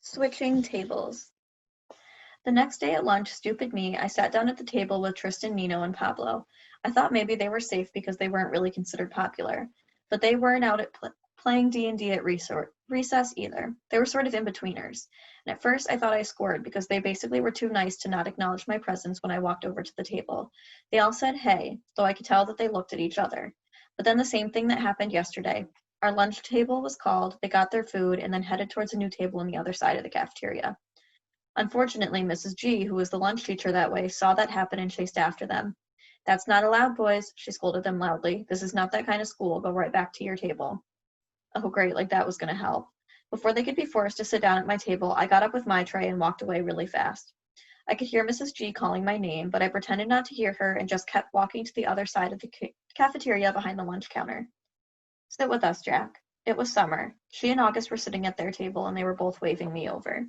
Switching tables. The next day at lunch, stupid me, I sat down at the table with Tristan, Nino, and Pablo. I thought maybe they were safe because they weren't really considered popular, but they weren't out at playing D&D at recess either. They were sort of in-betweeners. And at first I thought I scored because they basically were too nice to not acknowledge my presence when I walked over to the table. They all said hey, though I could tell that they looked at each other. But then the same thing that happened yesterday. Our lunch table was called, they got their food, and then headed towards a new table on the other side of the cafeteria. Unfortunately, Mrs. G, who was the lunch teacher that way, saw that happen and chased after them. "That's not allowed, boys," she scolded them loudly. "This is not that kind of school. Go right back to your table." Oh, great, like that was going to help. Before they could be forced to sit down at my table, I got up with my tray and walked away really fast. I could hear Mrs. G calling my name, but I pretended not to hear her and just kept walking to the other side of the cafeteria behind the lunch counter. "Sit with us, Jack." It was summer. She and August were sitting at their table, and they were both waving me over.